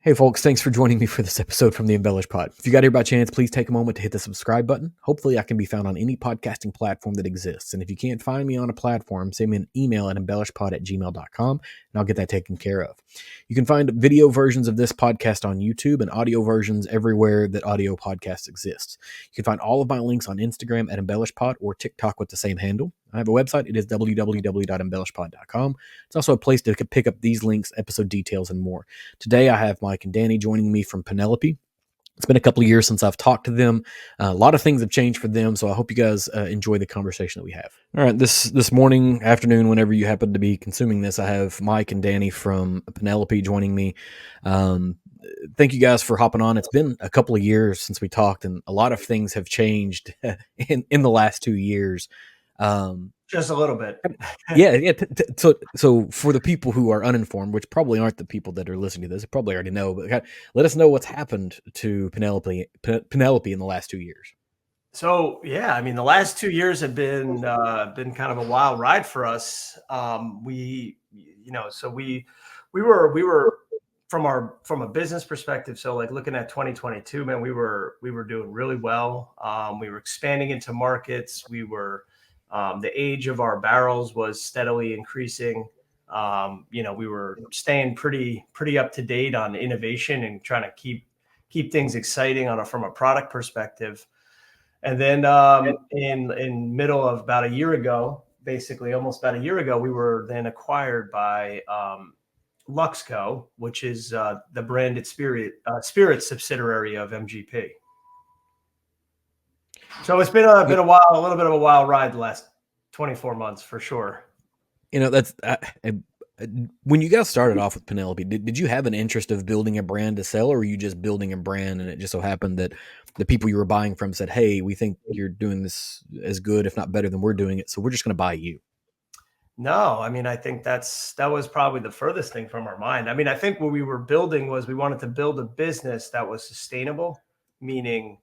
Hey folks, thanks for joining me for this episode from the Embellish Pod. If you got here by chance, please take a moment to hit the subscribe button. Hopefully I can be found on any podcasting platform that exists. And if you can't find me on a platform, send me an email at embellishpod@gmail.com and I'll get that taken care of. You can find video versions of this podcast on YouTube and audio versions everywhere that audio podcasts exist. You can find all of my links on Instagram at embellishpod or TikTok with the same handle. I have a website. It is www.embellishpod.com. It's also a place to pick up these links, episode details, and more. Today, I have Mike and Danny joining me from Penelope. It's been a couple of years since I've talked to them. A lot of things have changed for them, so I hope you guys enjoy the conversation that we have. All right, this morning, afternoon, whenever you happen to be consuming this, I have Mike and Danny from Penelope joining me. Thank you guys for hopping on. It's been a couple of years since we talked, and a lot of things have changed in the last 2 years. Just a little bit. Yeah. So for the people who are uninformed, which probably aren't the people that are listening to this, probably already know, but let us know what's happened to Penelope in the last 2 years. So yeah, I mean, the last 2 years have been kind of a wild ride for us. We were from a business perspective. So like looking at 2022, man, we were doing really well. We were expanding into markets. The age of our barrels was steadily increasing. We were staying pretty up to date on innovation and trying to keep things exciting from a product perspective. And then in middle of about a year ago, basically almost about a year ago, we were then acquired by Luxco, which is the branded spirit subsidiary of MGP. So it's been a little bit of a wild ride the last 24 months for sure. You know, that's when you guys started off with Penelope, did you have an interest of building a brand to sell, or were you just building a brand and it just so happened that the people you were buying from said, hey, we think you're doing this as good, if not better than we're doing it, so we're just going to buy you? No, I mean, I think that was probably the furthest thing from our mind. I mean, I think what we were building was we wanted to build a business that was sustainable, meaning,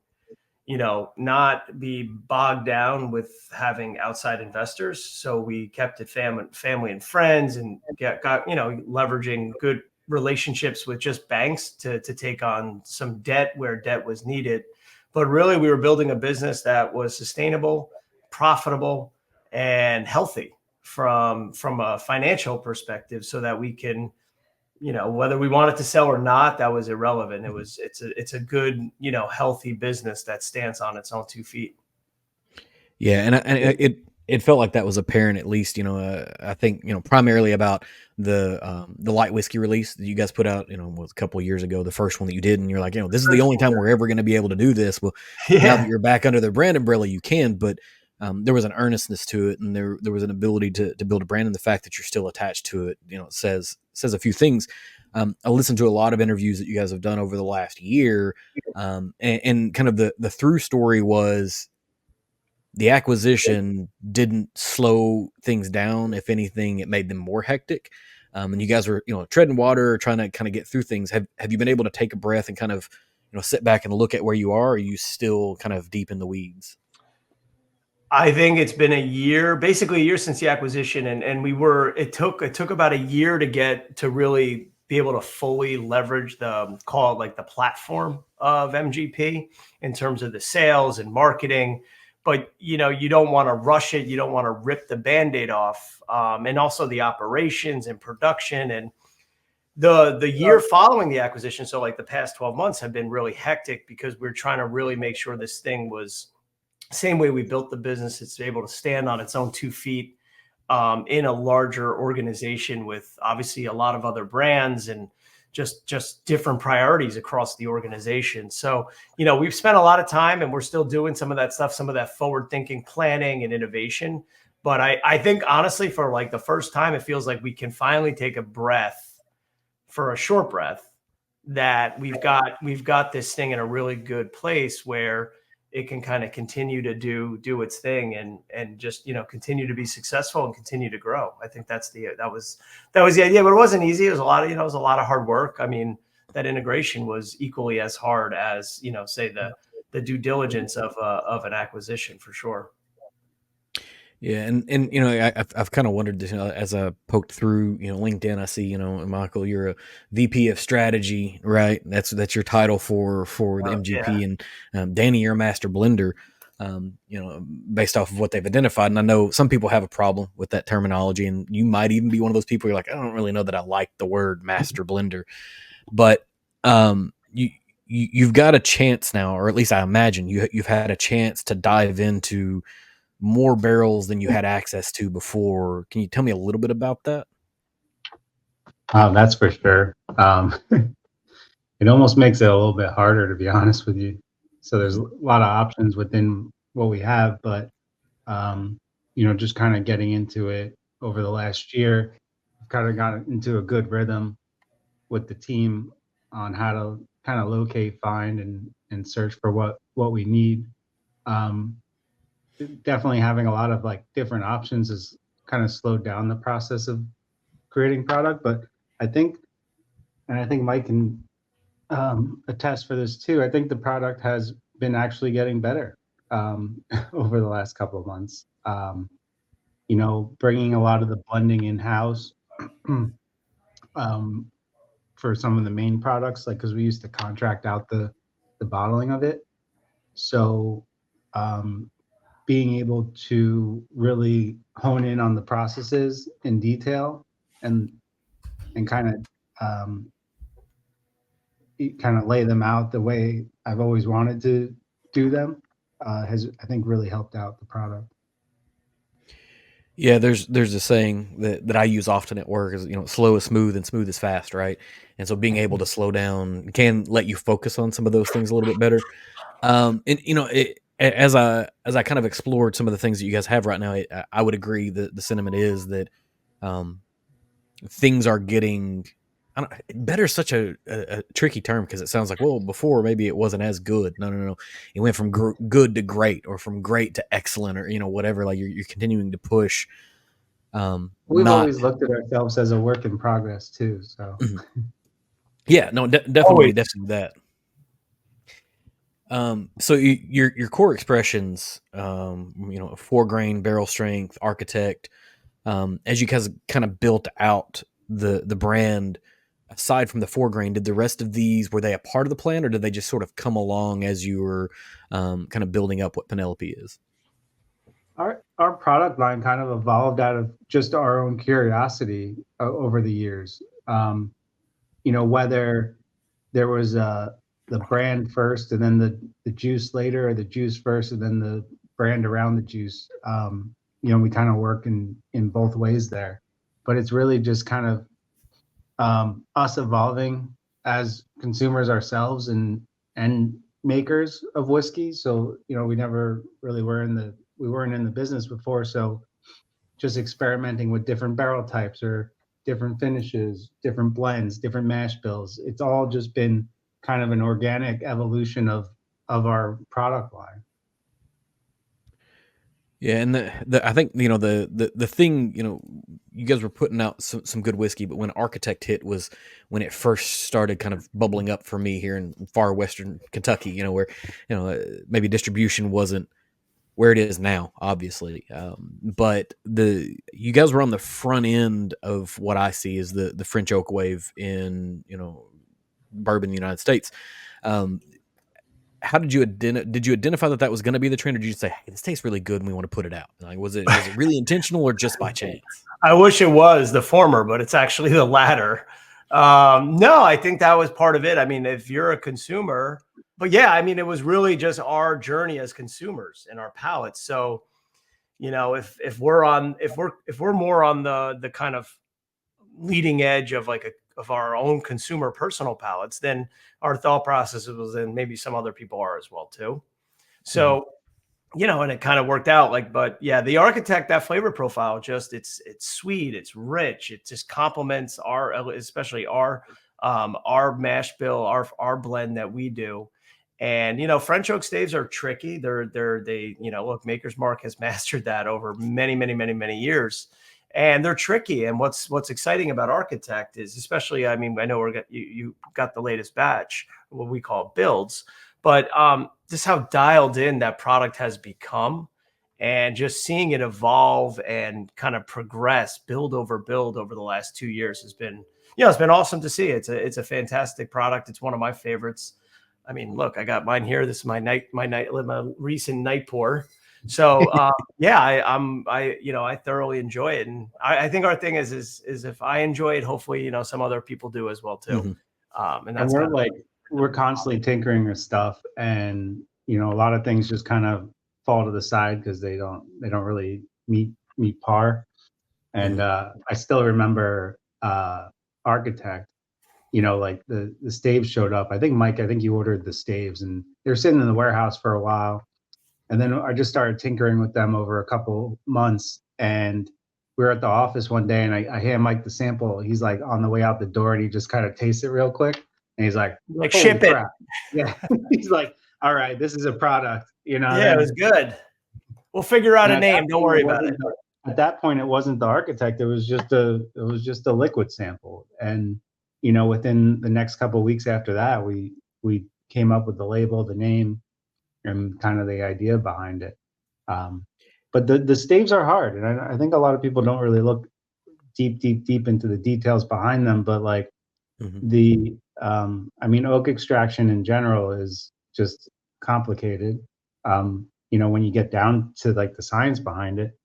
not be bogged down with having outside investors. So we kept it family and friends, and got leveraging good relationships with just banks to take on some debt where debt was needed. But really, we were building a business that was sustainable, profitable, and healthy from a financial perspective, so that we can, whether we wanted to sell or not, that was irrelevant. It's a good, healthy business that stands on its own 2 feet. Yeah. And it felt like that was apparent, at least, I think, primarily about the light whiskey release that you guys put out, was a couple of years ago, the first one that you did. And you're like, this is the only time we're ever going to be able to do this. Well, now that you're back under the brand umbrella, you can, but there was an earnestness to it, and there was an ability to build a brand, and the fact that you're still attached to it, it says a few things. I listened to a lot of interviews that you guys have done over the last year, and kind of the through story was the acquisition didn't slow things down. If anything, it made them more hectic. And you guys were, treading water, trying to kind of get through things. Have you been able to take a breath and kind of, sit back and look at where you are? Or are you still kind of deep in the weeds? I think it's been basically a year since the acquisition, and it took about a year to really be able to fully leverage call it like the platform of MGP in terms of the sales and marketing. But you don't want to rush it, you don't want to rip the Band-Aid off, and also the operations and production and the year following the acquisition. So like the past 12 months have been really hectic, because we're trying to really make sure this thing was, same way we built the business, it's able to stand on its own 2 feet in a larger organization with obviously a lot of other brands and just different priorities across the organization. So, we've spent a lot of time, and we're still doing some of that stuff, some of that forward thinking, planning and innovation. But I think honestly, for like the first time, it feels like we can finally take a breath, for a short breath, that we've got this thing in a really good place where it can kind of continue to do its thing and just, continue to be successful and continue to grow. I think that was the idea, but it wasn't easy. It was a lot of, it was a lot of hard work. I mean, that integration was equally as hard as, say the due diligence of an acquisition, for sure. Yeah, and I've kind of wondered this, as I poked through LinkedIn. I see, Michael, you're a VP of strategy, right? That's your title for the Yeah. MGP, and Danny, you're a master blender. Based off of what they've identified, and I know some people have a problem with that terminology, and you might even be one of those people. You're like, I don't really know that I like the word master blender, but you've got a chance now, or at least I imagine you've had a chance to dive into more barrels than you had access to before. Can you tell me a little bit about that? That's for sure. It almost makes it a little bit harder, to be honest with you. So there's a lot of options within what we have, but um, just kind of getting into it over the last year, I've kind of got into a good rhythm with the team on how to kind of locate, find, and search for what we need. Um, Definitely having a lot of like different options has kind of slowed down the process of creating product, but I think, and I think Mike can attest for this too. I think the product has been actually getting better over the last couple of months. Bringing a lot of the blending in house um, for some of the main products, like because we used to contract out the bottling of it. So um, being able to really hone in on the processes in detail and kind of um, lay them out the way I've always wanted to do them has, I think, really helped out the product. Yeah, there's a saying that I use often at work is, slow is smooth and smooth is fast, right? And so being able to slow down can let you focus on some of those things a little bit better. And as I kind of explored some of the things that you guys have right now, I would agree that the sentiment is that um, things are getting, I don't, better is such a tricky term, because it sounds like, well, before maybe it wasn't as good. No, no, no. It went from good to great, or from great to excellent, or whatever. Like you're continuing to push. We've Not always looked at ourselves as a work in progress too. So mhm. Yeah, no, Always. definitely that. So your core expressions, 4 grain barrel strength, architect. As you guys kind of built out the brand, aside from the 4 grain, did the rest of these, were they a part of the plan, or did they just sort of come along as you were kind of building up what Penelope is? our product line kind of evolved out of just our own curiosity over the years. Whether there was the brand first and then the juice later, or the juice first and then the brand around the juice. We kind of work in both ways there, but it's really just kind of us evolving as consumers ourselves and makers of whiskey. So we never really we weren't in the business before, so just experimenting with different barrel types or different finishes, different blends, different mash bills. It's all just been kind of an organic evolution of our product line. Yeah, and I think the thing, you guys were putting out some good whiskey, but when Architect hit was when it first started kind of bubbling up for me here in far western Kentucky. Where maybe distribution wasn't where it is now, obviously. But the you guys were on the front end of what I see as the French oak wave in bourbon in the United States. Um, how did you identify that was going to be the trend, or did you just say, "Hey, this tastes really good and we want to put it out"? Like, was it really intentional or just by chance? I wish it was the former, but it's actually the latter. No, I think that was part of it. I mean, if you're a consumer, but yeah, I mean, it was really just our journey as consumers and our palates. So, if we're more on the kind of leading edge of of our own consumer personal palates, then our thought processes was, and maybe some other people are as well too. Mhm. So, and it kind of worked out, but yeah, the architect, that flavor profile, just it's sweet, it's rich, it just complements especially our mash bill, our blend that we do. And French oak staves are tricky. They look, Maker's Mark has mastered that over many, many, many, many years, and they're tricky. And what's exciting about architect is, especially, I mean, I know you got the latest batch, what we call builds, but just how dialed in that product has become and just seeing it evolve and kind of progress, build over the last 2 years has been, it's been awesome to see. It's a fantastic product. It's one of my favorites. I mean, look, I got mine here. This is my recent night pour. So I thoroughly enjoy it, and I think our thing is if I enjoy it, hopefully some other people do as well too. And that's we're constantly tinkering with stuff, and a lot of things just kind of fall to the side because they don't really meet par. And I still remember Architect. Like the staves showed up. I think Mike, you ordered the staves, and they were sitting in the warehouse for a while. And then I just started tinkering with them over a couple months. And we were at the office one day, and I hand Mike the sample. He's like on the way out the door, and he just kind of tastes it real quick. And he's like ship crap. It. Yeah. He's like, all right, this is a product. Yeah, it was good. We'll figure out a name. Don't worry about it. At that point, it wasn't the Architect. It was just a liquid sample. And within the next couple of weeks after that, we came up with the label, the name, and kind of the idea behind it. But the staves are hard, and I think a lot of people don't really look deep into the details behind them. But like oak extraction in general is just complicated. When you get down to like the science behind it,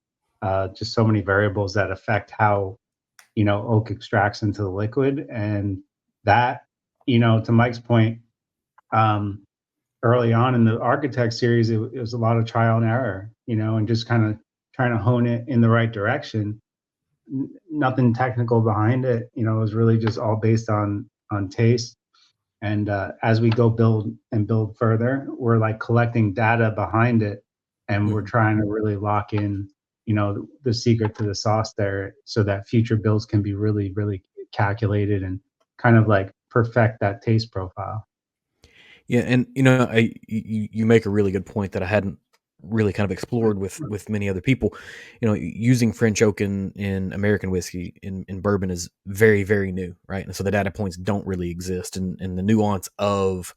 just so many variables that affect how oak extracts into the liquid, and that to Mike's point, early on in the Architect series, it was a lot of trial and error, and just kind of trying to hone it in the right direction. Nothing technical behind it, it was really just all based on taste. And as we go build further, we're like collecting data behind it, and we're trying to really lock in the secret to the sauce there, so that future builds can be really, really calculated and kind of like perfect that taste profile. Yeah, and you make a really good point that I hadn't really kind of explored with many other people. Using French oak in American whiskey in bourbon is very, very new, right? And so the data points don't really exist, and the nuance of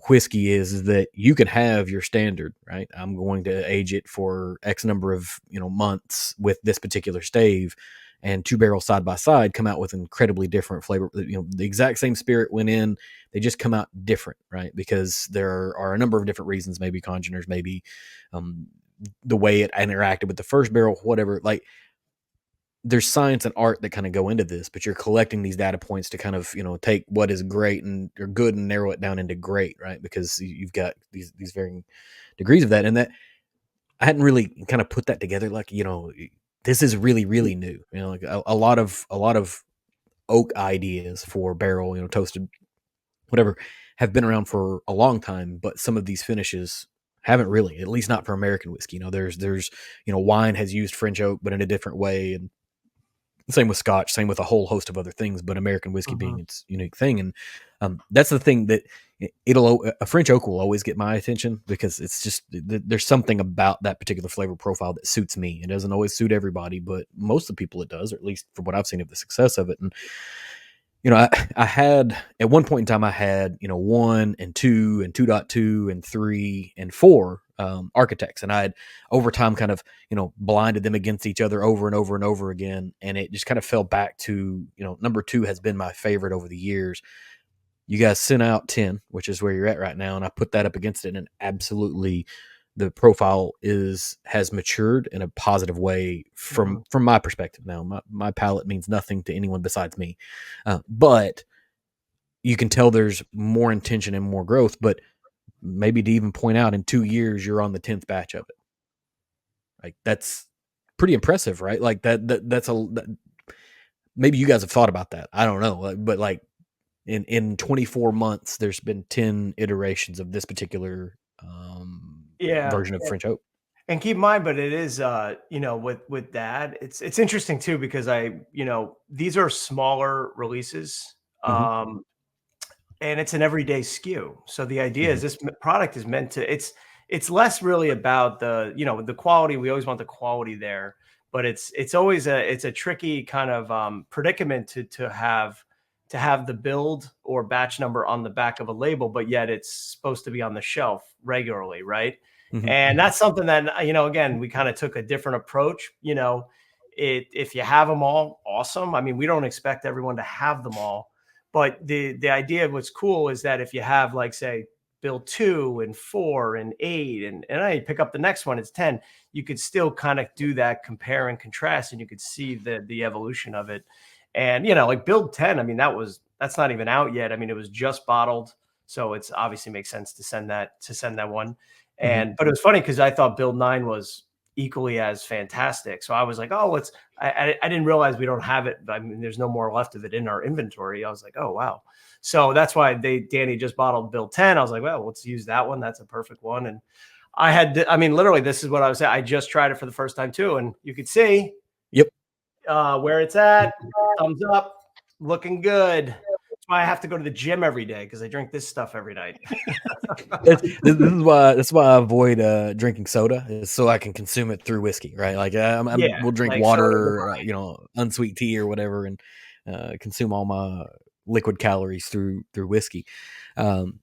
whiskey is that you can have your standard, right? I'm going to age it for X number of months with this particular stave, and two barrels side by side come out with incredibly different flavor. The exact same spirit went in, they just come out different, right? Because there are a number of different reasons, maybe congeners, maybe the way it interacted with the first barrel, whatever. Like, there's science and art that kind of go into this, but you're collecting these data points to kind of, take what is great or good and narrow it down into great, right? Because you've got these varying degrees of that. And that I hadn't really kind of put that together. Like, this is really, really new. Like a lot of oak ideas for barrel, toasted, whatever, have been around for a long time, but some of these finishes haven't really, at least not for American whiskey. There's wine has used French oak, but in a different way. And same with Scotch, same with a whole host of other things, but American whiskey being its unique thing. And that's the thing that a French oak will always get my attention, because it's just, there's something about that particular flavor profile that suits me. It doesn't always suit everybody, but most of the people it does, or at least from what I've seen of the success of it. And, I had, at one point in time, I had, 1 and 2 and 2.2 and 3 and 4 architects. And I had over time kind of, blinded them against each other over and over and over again. And it just kind of fell back to, number 2 has been my favorite over the years. You guys sent out 10, which is where you're at right now. And I put that up against it, and absolutely the profile has matured in a positive way from my perspective. Now, my palate means nothing to anyone besides me. But you can tell there's more intention and more growth, but maybe to even point out, in 2 years, you're on the 10th batch of it. Like, that's pretty impressive, right? Like maybe you guys have thought about that. I don't know. But like in 24 months, there's been 10 iterations of this particular version of French oak. And keep in mind, but it is, with that, it's interesting too, because these are smaller releases, and it's an everyday SKU. So the idea is this product is meant to, it's less really about the quality. We always want the quality there, but it's always a tricky kind of predicament to have the build or batch number on the back of a label, but yet it's supposed to be on the shelf regularly, right? And that's something that, again, we kind of took a different approach. If you have them all, awesome. I mean, we don't expect everyone to have them all, but the idea of what's cool is that if you have, like, say, build 2 and 4 and 8, and I pick up the next one, it's 10, you could still kind of do that compare and contrast, and you could see the evolution of it. And, like build 10, I mean, that's not even out yet. I mean, it was just bottled. So it's obviously makes sense to send that one. And, but it was funny because I thought build 9 was equally as fantastic. So I was like, oh, I didn't realize we don't have it. I mean, there's no more left of it in our inventory. I was like, oh, wow. So that's why Danny just bottled build 10. I was like, well, let's use that one. That's a perfect one. And literally, this is what I was saying. I just tried it for the first time too. And you could see where it's at. Thumbs up, looking good. That's why I have to go to the gym every day, because I drink this stuff every night. This is why I avoid drinking soda, is so I can consume it through whiskey, right? Like we'll drink like water, unsweet tea or whatever, and consume all my liquid calories through whiskey. And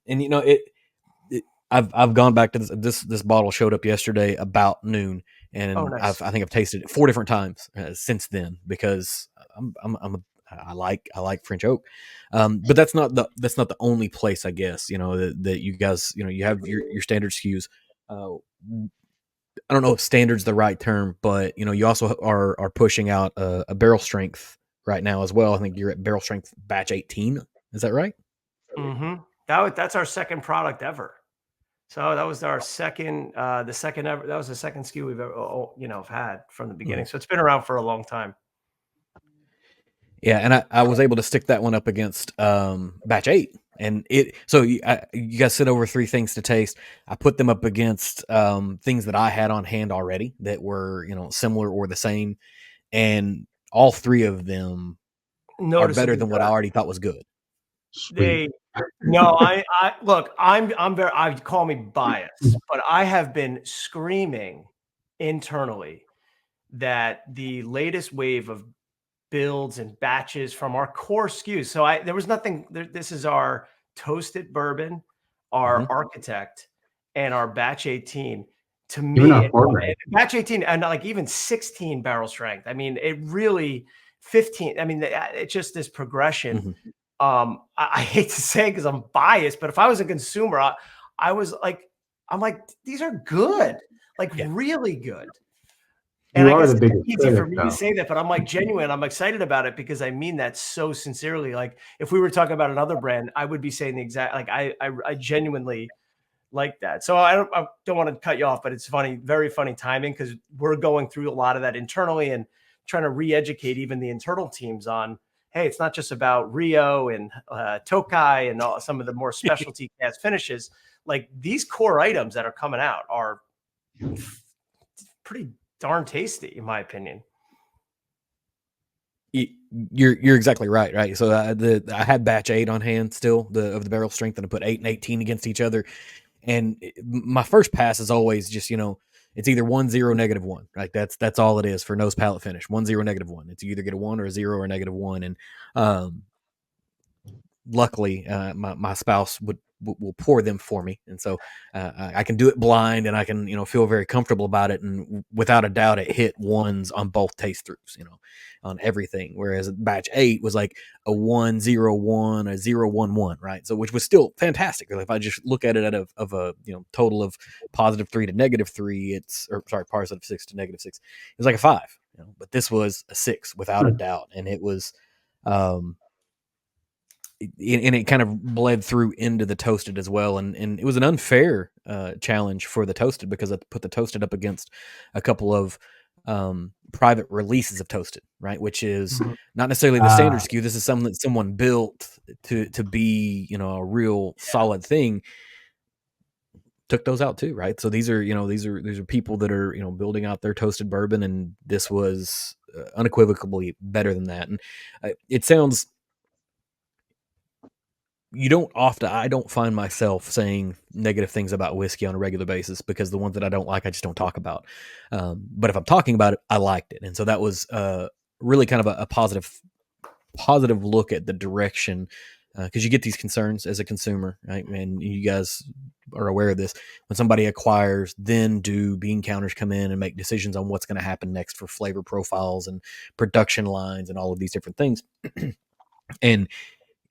I've gone back to this bottle showed up yesterday about noon, and nice. I think I've tasted it 4 different times since then, because I like French oak, but that's not the only place, I guess, that you guys, you have your standard SKUs. I don't know if standard's the right term, but you also are pushing out a barrel strength right now as well. I think you're at barrel strength batch 18. Is that right? Mm-hmm. That's our second product ever. So that was our second, the second ever. That was the second SKU we've ever, had from the beginning. So it's been around for a long time. Yeah, and I was able to stick that one up against batch 8, and you guys sent over 3 things to taste. I put them up against things that I had on hand already that were similar or the same, and all 3 of them are better than what I already thought was good. Look, I call me biased, but I have been screaming internally that the latest wave of builds and batches from our core SKUs. So there was nothing. This is our toasted bourbon, our architect, and our batch 18. To me, batch 18 and like even 16 barrel strength. I mean, it really 15. I mean, it's just this progression. I hate to say it because I'm biased, but if I was a consumer, I'm like, these are good, really good. And I guess it's easy for me to say that, but I'm like genuine. I'm excited about it because I mean that so sincerely. Like if we were talking about another brand, I would be saying the exact, like I genuinely like that. So I don't want to cut you off, but it's funny, very funny timing, because we're going through a lot of that internally and trying to re-educate even the internal teams on, hey, it's not just about Rio and Tokai and some of the more specialty cast finishes. Like these core items that are coming out are pretty darn tasty, in my opinion. You're exactly right. So I had batch 8 on hand still, of the barrel strength, and I put 8 and 18 against each other. And my first pass is always just, it's either 1, 0, -1. Right. That's all it is for nose palate finish. 1, 0, -1. It's you either get a 1 or a 0 or -1. And luckily, my spouse will pour them for me, and so I can do it blind, and I can feel very comfortable about it. And without a doubt, it hit 1s on both taste throughs, on everything. Whereas batch 8 was like a 1, 0, 1, a 0, 1, 1, right? So which was still fantastic. If I just look at it out of a total of +3 to -3, positive 6 to -6, it was like a 5. But this was a 6 without a doubt, and it was. And it kind of bled through into the toasted as well, and it was an unfair challenge for the toasted, because I put the toasted up against a couple of private releases of toasted, right? Which is not necessarily the standard SKU. This is something that someone built to be a real solid thing. Took those out too, right? So these are people that are building out their toasted bourbon, and this was unequivocally better than that. And it sounds. I don't find myself saying negative things about whiskey on a regular basis, because the ones that I don't like, I just don't talk about. But if I'm talking about it, I liked it. And so that was really kind of a positive look at the direction because you get these concerns as a consumer, right? And you guys are aware of this. When somebody acquires, then do bean counters come in and make decisions on what's going to happen next for flavor profiles and production lines and all of these different things. And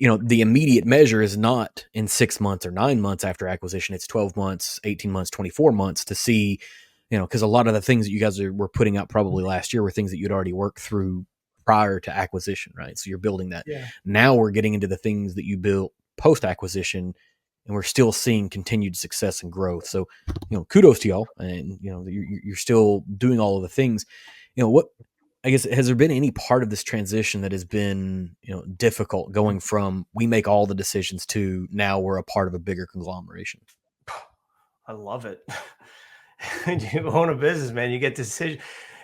the immediate measure is not in 6 months or 9 months after acquisition. It's 12 months, 18 months, 24 months to see, because a lot of the things that you guys were putting out probably last year were things that you'd already worked through prior to acquisition, right? So you're building that. Yeah. Now we're getting into the things that you built post acquisition, and we're still seeing continued success and growth. So, kudos to y'all, and you're still doing all of the things. What, I guess, has there been any part of this transition that has been, difficult, going from we make all the decisions to now we're a part of a bigger conglomeration? I love it. You own a business, man. You get decision.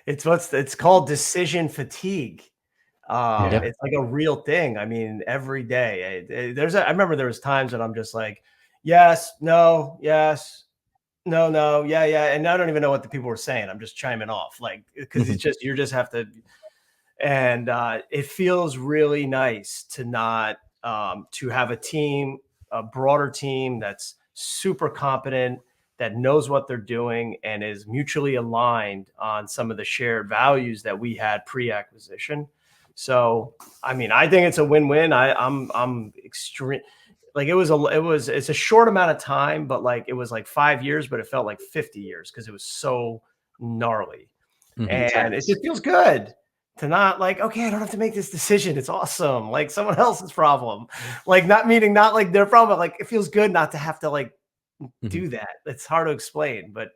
It's called decision fatigue. It's like a real thing. I mean, every day I remember there was times when I'm just like, yes, no, yes, no, no, yeah, yeah. And I don't even know what the people were saying. I'm just chiming off, like, because it's just, you just have to, and it feels really nice to not, to have a team, a broader team that's super competent, that knows what they're doing and is mutually aligned on some of the shared values that we had pre-acquisition. So, I mean, I think it's a win-win. I'm extreme. Like it's a short amount of time, but like it was like 5 years, but it felt like 50 years because it was so gnarly. And it just feels good to not like, okay, I don't have to make this decision. It's awesome. Like someone else's problem, like not like their problem, but like it feels good not to have to like do that. It's hard to explain, but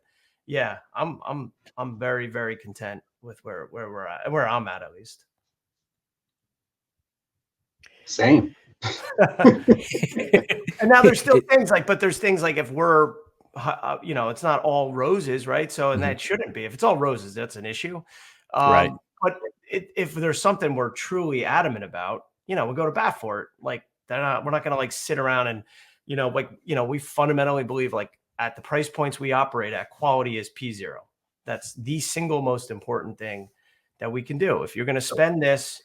yeah, I'm very, very content with where we're at, where I'm at least. Same. And now there's still things like, but there's things like if we're, it's not all roses, right? So, and that shouldn't be. If it's all roses, that's an issue. Right. But if there's something we're truly adamant about, we go to bat for it. Like we're not going to like sit around and, we fundamentally believe like at the price points we operate at, quality is P0. That's the single most important thing that we can do. If you're going to spend this,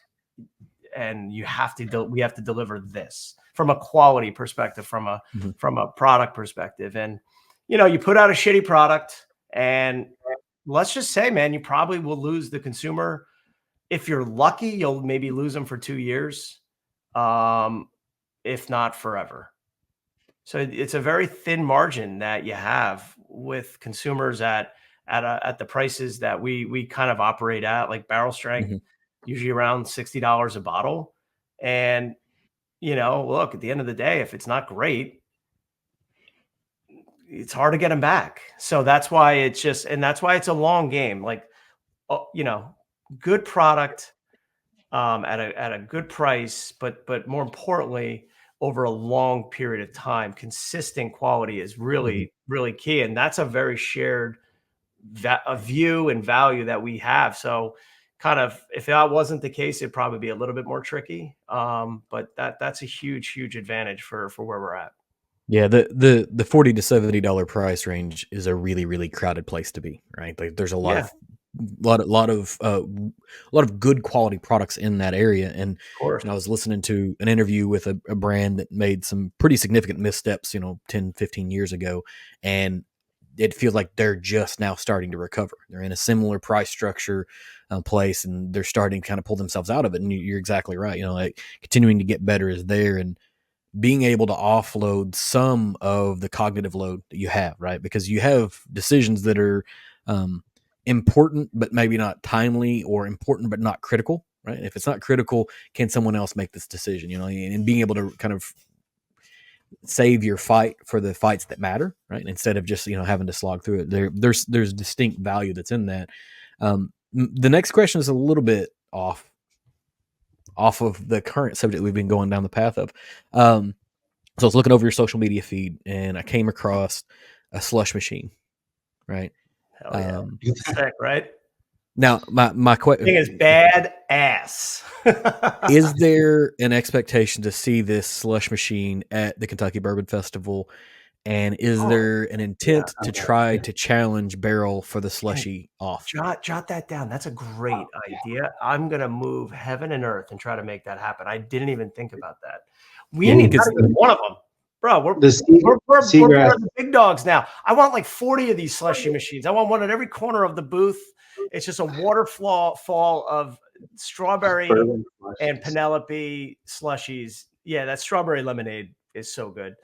and we have to deliver this from a quality perspective, from a product perspective. And, you put out a shitty product and let's just say, man, you probably will lose the consumer. If you're lucky, you'll maybe lose them for 2 years. If not forever. So it's a very thin margin that you have with consumers at the prices that we kind of operate at, like barrel strength, usually around $60 a bottle. And, look, at the end of the day, if it's not great, it's hard to get them back. So that's why it's a long game. Like, good product at a good price, but more importantly, over a long period of time, consistent quality is really, really key. And that's a very shared view and value that we have. So kind of, if that wasn't the case, it'd probably be a little bit more tricky. But that's a huge, huge advantage for where we're at. Yeah, the $40 to $70 price range is a really, really crowded place to be, right? Like there's a lot of good quality products in that area. And I was listening to an interview with a brand that made some pretty significant missteps, 10, 15 years ago. And it feels like they're just now starting to recover. They're in a similar price structure place, and they're starting to kind of pull themselves out of it. And you're exactly right. Like continuing to get better is there, and being able to offload some of the cognitive load that you have, right? Because you have decisions that are important, but maybe not timely, or important, but not critical, right? If it's not critical, can someone else make this decision, and being able to kind of save your fight for the fights that matter, right? Instead of just, having to slog through it. There's distinct value that's in that. The next question is a little bit off of the current subject we've been going down the path of. So I was looking over your social media feed and I came across a slush machine, right? Hell yeah. Sick, right? Now, my question is bad ass. Is there an expectation to see this slush machine at the Kentucky Bourbon Festival? And is there an intent to try to challenge barrel for the slushy off? Jot that down. That's a great idea. I'm gonna move heaven and earth and try to make that happen. I didn't even think about that. We need not even one of them, bro. We're part of the big dogs now. I want like 40 of these slushy machines. I want one at every corner of the booth. It's just a waterfall of strawberry and Penelope slushies. Yeah, that strawberry lemonade is so good.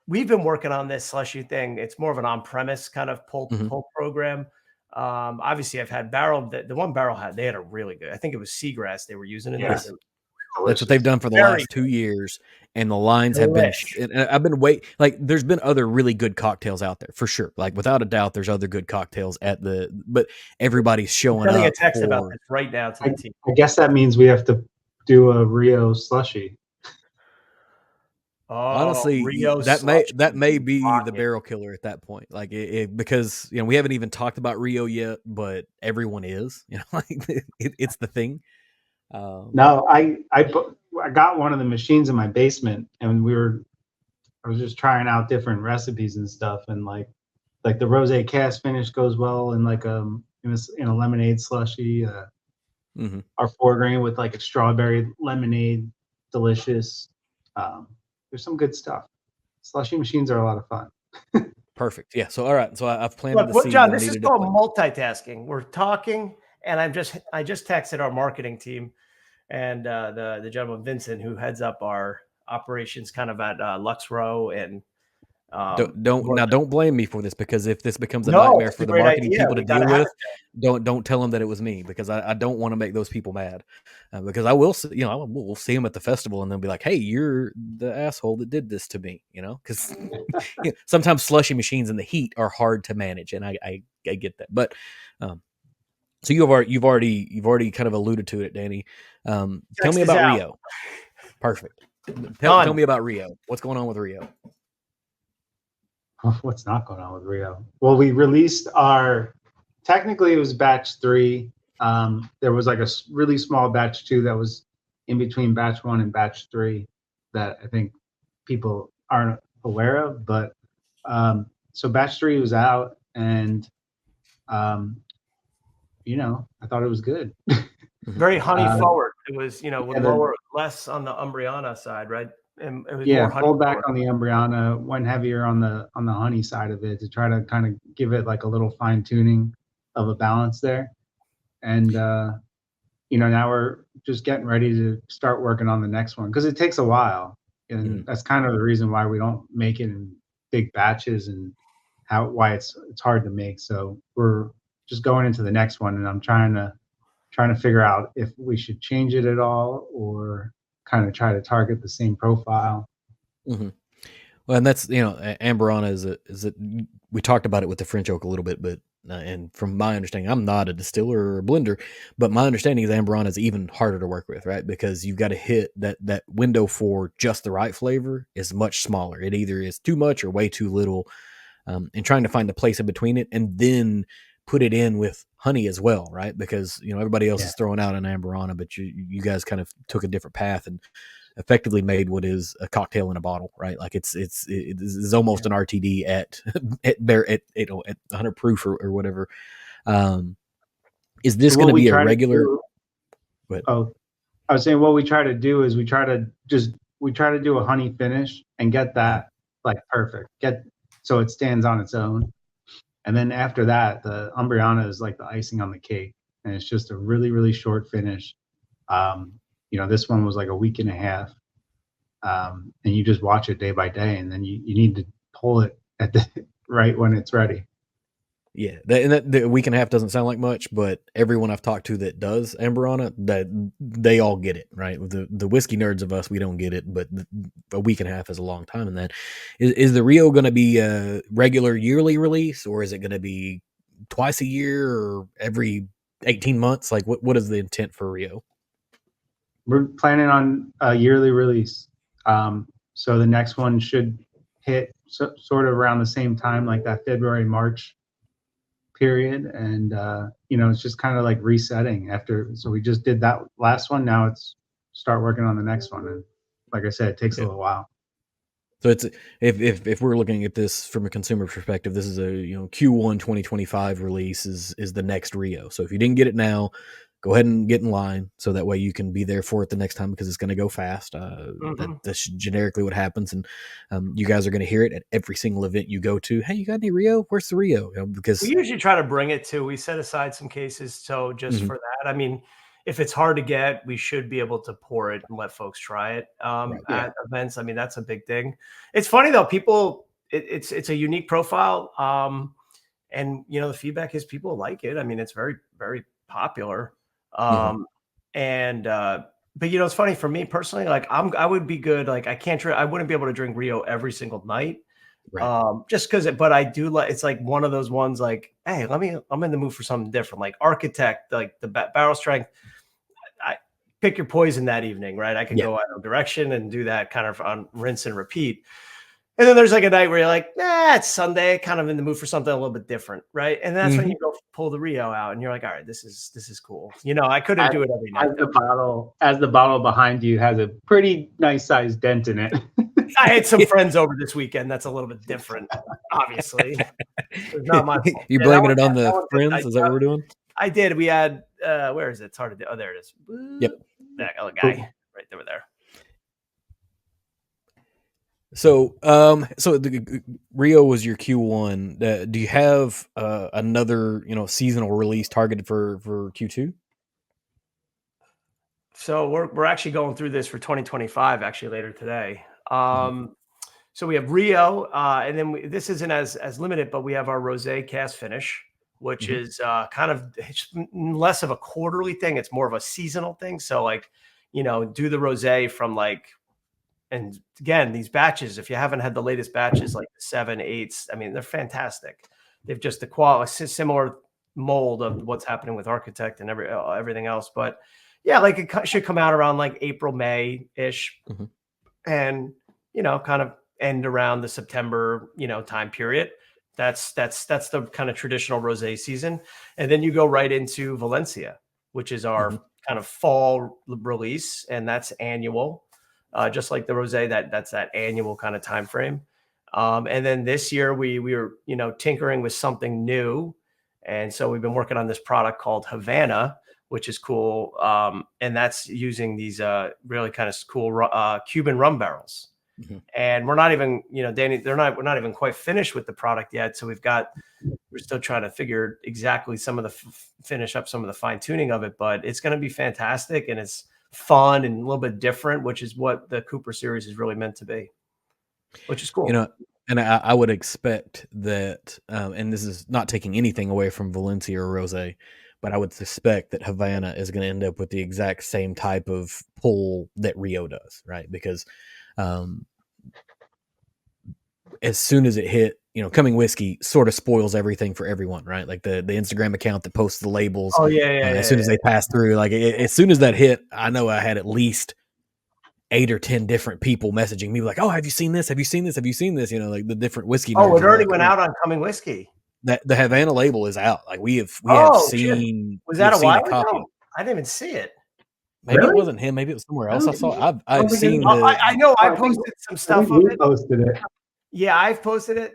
We've been working on this slushy thing. It's more of an on-premise kind of pull program. Obviously, I've had barrel. The one barrel they had a really good. I think it was seagrass they were using in this. That's what they've done for the last 2 years, and the lines have been. And I've been there's been other really good cocktails out there for sure. Like without a doubt, there's other good cocktails but everybody's showing up. I'm sending a text about this right now to the team. I guess that means we have to do a Rio slushy. Honestly, that may be the barrel killer at that point. Like because we haven't even talked about Rio yet, but everyone is. Like it's the thing. No, I got one of the machines in my basement, and I was just trying out different recipes and stuff, and like the rosé cast finish goes well in like in a lemonade slushy. Our 4-grain with like a strawberry lemonade, delicious. There's some good stuff. Slushy machines are a lot of fun. Perfect. Yeah. So all right. So I've planted the seed. John, this is called multitasking. We're talking, and I just texted our marketing team and the gentleman Vincent, who heads up our operations kind of at Luxco, and don't blame me for this, because if this becomes a nightmare for the marketing people to deal with, don't tell them that it was me, because I don't want to make those people mad, because I will we'll see them at the festival and they'll be like, hey, you're the asshole that did this to me, because sometimes slushy machines in the heat are hard to manage, and I get that, but so you've already kind of alluded to it, Danny. Tell me about Rio. Perfect. Tell me about Rio. What's going on with Rio? What's not going on with Rio? Well, we released technically it was batch 3. There was like a really small batch 2 that was in between batch 1 and batch 3 that I think people aren't aware of. But so batch 3 was out, and I thought it was good. Very honey forward. It was, less on the Amberon side, right? And it was more honey pulled back on the Amberon, went heavier on the honey side of it to try to kind of give it like a little fine tuning of a balance there. And now we're just getting ready to start working on the next one, because it takes a while, and that's kind of the reason why we don't make it in big batches, and why it's hard to make. So we're just going into the next one, and I'm trying to figure out if we should change it at all, or kind of try to target the same profile. Well, and that's Amberon is we talked about it with the French oak a little bit, but and from my understanding, I'm not a distiller or a blender, but my understanding is Amberon is even harder to work with, right? Because you've got to hit that window for just the right flavor is much smaller. It either is too much or way too little, and trying to find the place in between it, and then put it in with honey as well, right? Because everybody else is throwing out an Amberana, but you guys kind of took a different path and effectively made what is a cocktail in a bottle, right? Like it's almost an RTD at 100 proof or whatever. Is this going to be a regular? I was saying what we try to do is we try to do a honey finish and get that like perfect, so it stands on its own. And then after that, the Amberon is like the icing on the cake, and it's just a really, really short finish. This one was like a week and a half, and you just watch it day by day, and then you need to pull it at the right when it's ready. Yeah, the week and a half doesn't sound like much, but everyone I've talked to that does Amberana, that they all get it, right? The whiskey nerds of us, we don't get it, but a week and a half is a long time. And that is the Rio going to be a regular yearly release, or is it going to be twice a year or every 18 months? Like what is the intent for Rio? We're planning on a yearly release. So the next one should hit sort of around the same time, like that February, March period. And it's just kind of like resetting after. So we just did that last one. Now it's start working on the next one, and like I said, it takes a little while. So it's if we're looking at this from a consumer perspective, this is a Q1 2025 release is the next Rio. So if you didn't get it now, go ahead and get in line so that way you can be there for it the next time because it's going to go fast. That's generically what happens, and you guys are going to hear it at every single event you go to. Hey, you got any Rio? Where's the Rio? Because we usually try to bring it to. We set aside some cases so just for that. I mean, if it's hard to get, we should be able to pour it and let folks try it at events. I mean, that's a big thing. It's funny though, people. It's a unique profile, and the feedback is people like it. I mean, it's very very popular. And but it's funny for me personally. Like I would be good. Like I wouldn't be able to drink Rio every single night. Right. Just because but I do like it's like one of those ones like, hey, I'm in the mood for something different. Like Architect, like the barrel strength. I pick your poison that evening, right? I could go either direction and do that kind of on rinse and repeat. And then there's like a night where you're like, it's Sunday, kind of in the mood for something a little bit different, right? And that's when you go pull the Rio out, and you're like, all right, this is cool. I couldn't do it every night. As the bottle behind you has a pretty nice sized dent in it. I had some friends over this weekend. That's a little bit different, obviously. It's not my fault. You're blaming it on the friends? Is that what we're doing? I did. We had, where is it? It's hard to do. Oh, there it is. Yep. That other guy right there. So, so the Rio was your Q1. Do you have another, seasonal release targeted for Q2? So we're actually going through this for 2025, actually later today. So we have Rio, and then this isn't as limited, but we have our rosé cast finish, which is kind of less of a quarterly thing. It's more of a seasonal thing. So like, do the rosé from like. And again, these batches, if you haven't had the latest batches, like the 7, 8s, I mean, they're fantastic. They've just the quality, similar mold of what's happening with Architect and everything else. But yeah, like it should come out around like April, May-ish. And, kind of end around the September, time period. That's the kind of traditional rosé season. And then you go right into Valencia, which is our kind of fall release. And that's annual. Just like the rosé, that's that annual kind of time frame. And then this year we were, tinkering with something new. And so we've been working on this product called Havana, which is cool. And that's using these really kind of cool Cuban rum barrels. And we're not even, Danny, we're not even quite finished with the product yet. So we're still trying to figure exactly some of the finish up some of the fine tuning of it, but it's going to be fantastic. And it's fun and a little bit different, which is what the Cooper series is really meant to be, which is cool. And I would expect that, and this is not taking anything away from Valencia or Rosé, but I would suspect that Havana is going to end up with the exact same type of pull that Rio does, right? Because as soon as it hit, Coming Whiskey sort of spoils everything for everyone, right? Like the Instagram account that posts the labels. Oh as soon as they pass through, like as soon as that hit, I know I had at least 8 or 10 different people messaging me like, "Oh, have you seen this? Have you seen this? Have you seen this?" Like the different whiskey. Oh, it already went out on Coming Whiskey. That the Havana label is out. Like we have seen. Was that a while ago? I didn't even see it. Maybe it wasn't him. Maybe it was somewhere else. I saw. I've seen. I know. I posted some stuff of it. Posted it. Yeah, I've posted it.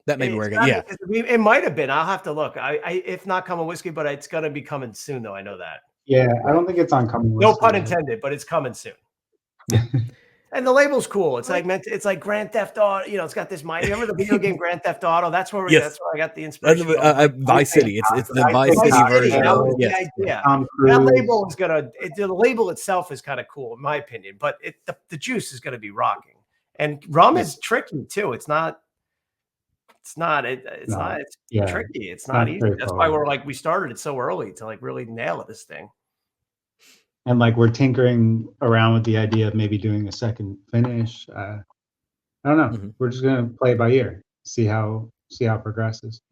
That may be where it got. Yeah, it might have been. I'll have to look. If not Coming Whiskey, but it's gonna be coming soon, though. I know that. Yeah, I don't think it's on Coming Whiskey. No pun intended, but it's coming soon. And the label's cool. It's like Grand Theft Auto. It's got this mind. Remember the video game Grand Theft Auto? That's where that's where I got the inspiration. Vice City. It's the Vice City version. That was the idea. That label is the label itself is kind of cool in my opinion, but the juice is gonna be rocking. And rum is tricky too. It's tricky. It's not easy. That's why we started it so early to really nail this thing. And we're tinkering around with the idea of maybe doing a second finish. I don't know. We're just gonna play it by ear, see how it progresses.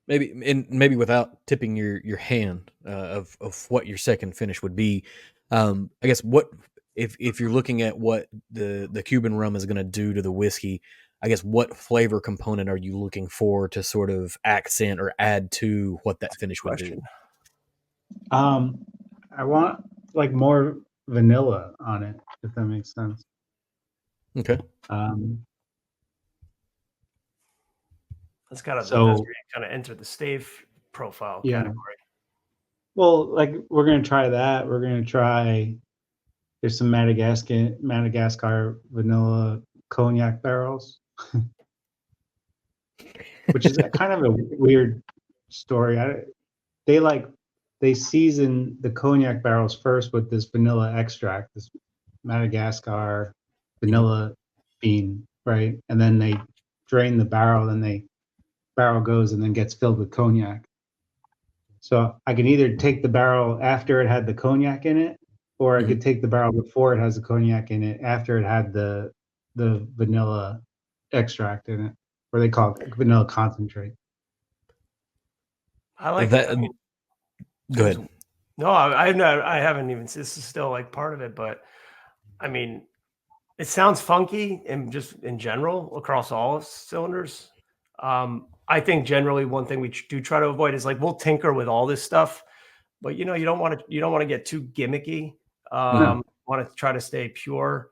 Maybe without tipping your hand of what your second finish would be. I guess what if you're looking at what the Cuban rum is going to do to the whiskey, I guess what flavor component are you looking for to sort of accent or add to what that finish would do? I want more vanilla on it, if that makes sense. Okay. That's kind of So that's where you kind of enter the stave profile category. Well, like we're gonna try that. We're gonna try. There's some Madagascar vanilla cognac barrels, which is kind of a weird story. They season the cognac barrels first with this vanilla extract, this Madagascar vanilla bean, right? And then they drain the barrel, and barrel goes and then gets filled with cognac. So I can either take the barrel after it had the cognac in it, or I could take the barrel before it has the cognac in it, after it had the vanilla extract in it, or they call it vanilla concentrate. I like that. I mean, Go ahead. No, I haven't even. This is still like part of it, but I mean, it sounds funky and just in general across all cylinders. I think generally one thing we do try to avoid is like we'll tinker with all this stuff, but you don't want to get too gimmicky. No. Want to try to stay pure.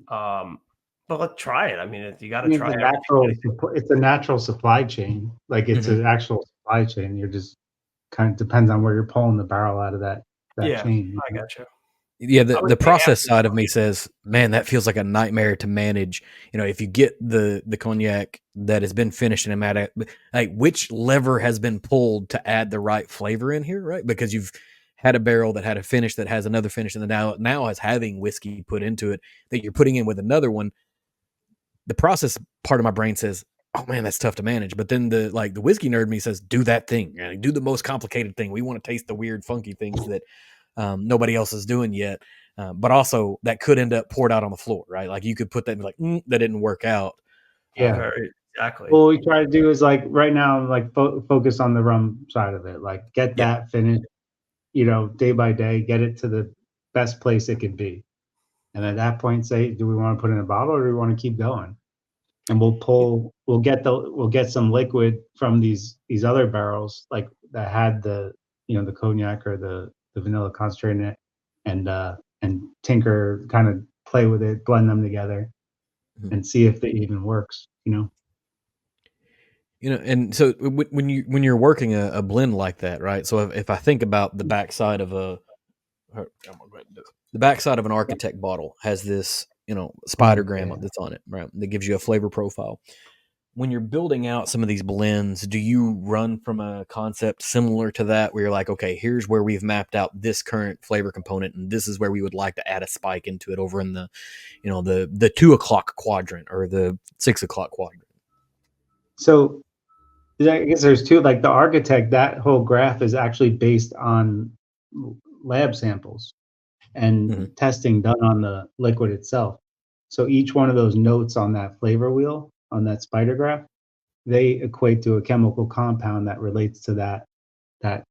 But let's try it. I mean, you got to I mean, try it's a natural supply chain. Like it's an actual supply chain. You're just kind of depends on where you're pulling the barrel out of that chain. I got you. Yeah, the process side of me says, man, that feels like a nightmare to manage. If you get the cognac that has been finished in a matter, like which lever has been pulled to add the right flavor in here, right? Because you've had a barrel that had a finish that has another finish, and then now is having whiskey put into it that you're putting in with another one. The process part of my brain says, oh man, that's tough to manage. But then the whiskey nerd me says, do that thing, do the most complicated thing. We want to taste the weird, funky things that nobody else is doing yet. But also that could end up poured out on the floor, right? Like you could put that and be like, that didn't work out. Yeah, exactly. Well, we try to do is like right now, like focus on the rum side of it, like get that finished, day by day, get it to the best place it could be. And at that point, say, do we want to put it in a bottle or do we want to keep going? And we'll get some liquid from these other barrels, like that had the cognac or the vanilla concentrate in it, and tinker, kind of play with it, blend them together, and see if it even works. And so when you're working a blend like that, right? So if I think about the backside of an architect bottle has this, spidergram that's on it, right? That gives you a flavor profile. When you're building out some of these blends, do you run from a concept similar to that where you're like, okay, here's where we've mapped out this current flavor component, and this is where we would like to add a spike into it over in the, the 2 o'clock quadrant or the 6 o'clock quadrant? So I guess there's two, like the architect, that whole graph is actually based on lab samples and testing done on the liquid itself. So each one of those notes on that flavor wheel, on that spider graph, they equate to a chemical compound that relates to that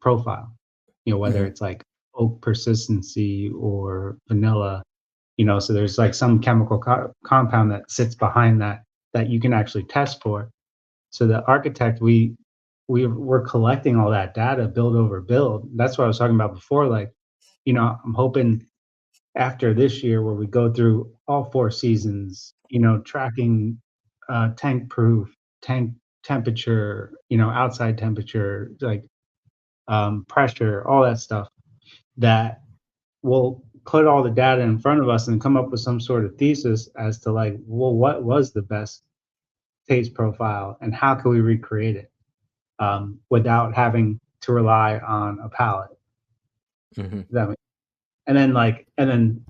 profile. Whether it's like oak persistency or vanilla, so there's like some chemical compound that sits behind that you can actually test for. So the architect, we're collecting all that data, build over build. That's what I was talking about before. Like, I'm hoping after this year where we go through all 4 seasons, tracking tank proof, tank temperature, outside temperature, like pressure, all that stuff, that we'll put all the data in front of us and come up with some sort of thesis as to like, well, what was the best taste profile and how can we recreate it without having to rely on a palate. And then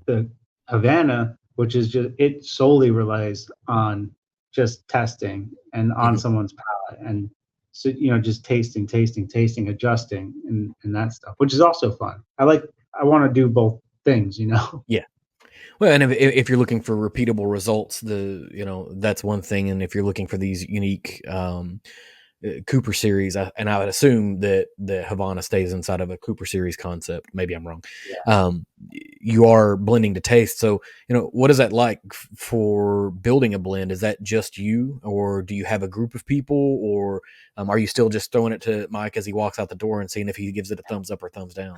the Havana, which is just, it solely relies on just testing and on someone's palate, and so just tasting, adjusting, and that stuff, which is also fun. I want to do both things. Yeah. Well, and if you're looking for repeatable results, that's one thing. And if you're looking for these unique Cooper series, and I would assume that the Havana stays inside of a Cooper series concept. Maybe I'm wrong. Yeah. You are blending to taste. So, what is that like for building a blend? Is that just you, or do you have a group of people, or are you still just throwing it to Mike as he walks out the door and seeing if he gives it a thumbs up or thumbs down?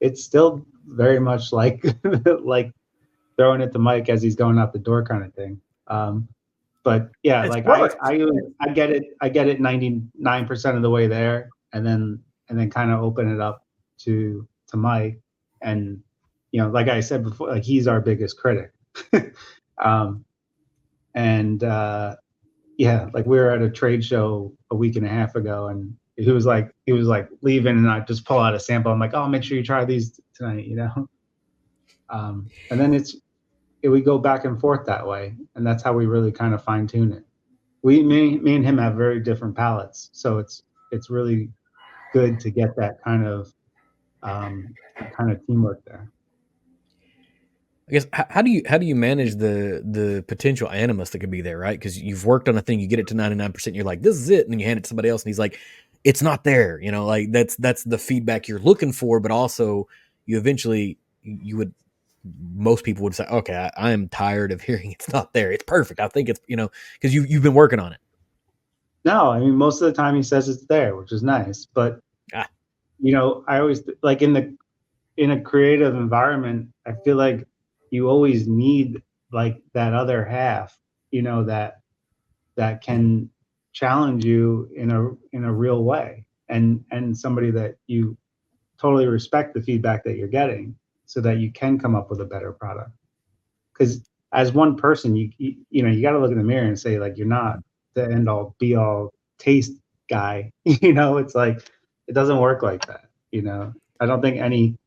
It's still very much like like throwing it to Mike as he's going out the door kind of thing. But yeah, It's like worked. I get it 99% of the way there, and then kind of open it up to Mike. And like I said before, like he's our biggest critic. And yeah, like we were at a trade show a week and a half ago, and he was like leaving, and I just pull out a sample. I'm like, oh, make sure you try these tonight, and then we go back and forth that way, and that's how we really kind of fine tune it. Me and him have very different palates, so it's really good to get that kind of teamwork there. I guess how do you manage the potential animus that could be there, right? Because you've worked on a thing, you get it to 99%, you're like, this is it, and then you hand it to somebody else, and he's like, it's not there, like that's the feedback you're looking for, but also you eventually most people would say, okay, I am tired of hearing it's not there. It's perfect. I think it's because you've been working on it. No, I mean most of the time he says it's there, which is nice, but I always like in a creative environment, I feel like you always need like that other half, that can challenge you in a real way, and somebody that you totally respect the feedback that you're getting, so that you can come up with a better product. Because as one person, you got to look in the mirror and say, like, you're not the end all be all taste guy. It's like it doesn't work like that. I don't think any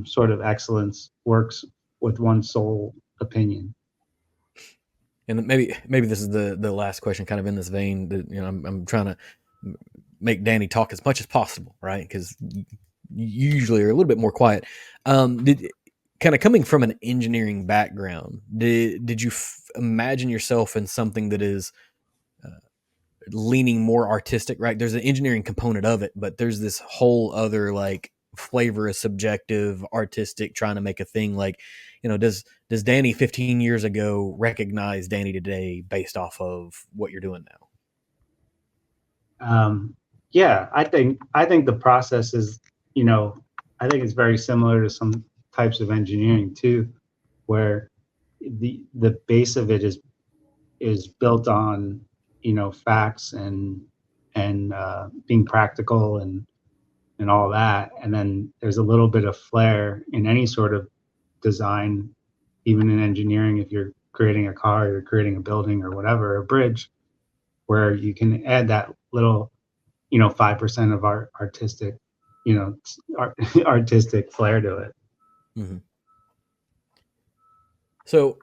sort of excellence works with one sole opinion. And maybe this is the last question, kind of in this vein. That I'm trying to make Danny talk as much as possible, right? Because you usually are a little bit more quiet. Kind of coming from an engineering background, did you imagine yourself in something that is leaning more artistic, right? There's an engineering component of it, but there's this whole other like flavor is subjective, artistic, trying to make a thing. Like, does Danny 15 years ago recognize Danny today based off of what you're doing now? Yeah, I think the process is, I think it's very similar to some types of engineering too, where the base of it is built on, facts and being practical and all that. And then there's a little bit of flair in any sort of design, even in engineering. If you're creating a car, you're creating a building or whatever, a bridge, where you can add that little, 5% of our artistic, artistic flair to it. Mm-hmm. So,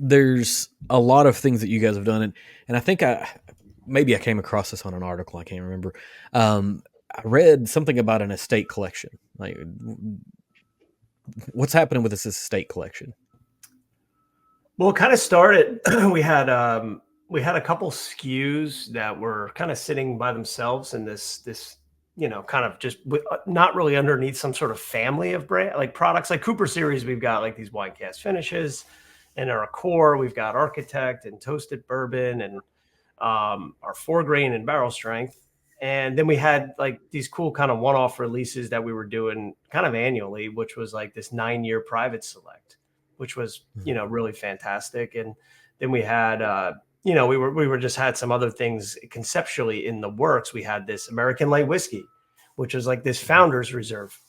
there's a lot of things that you guys have done, and I think maybe I came across this on an article. I can't remember. I read something about an estate collection. Like, what's happening with this estate collection? Well, it kind of started. We had a couple SKUs that were kind of sitting by themselves in this kind of just not really underneath some sort of family of brand, like products like Cooper Series. We've got like these wine cast finishes, and our core, we've got Architect and Toasted Bourbon and our 4-grain and barrel strength. And then we had like these cool kind of one-off releases that we were doing kind of annually, which was like this 9-year private select, which was, really fantastic. And then we had, we were just had some other things conceptually in the works. We had this American Light Whiskey, which was like this founder's reserve.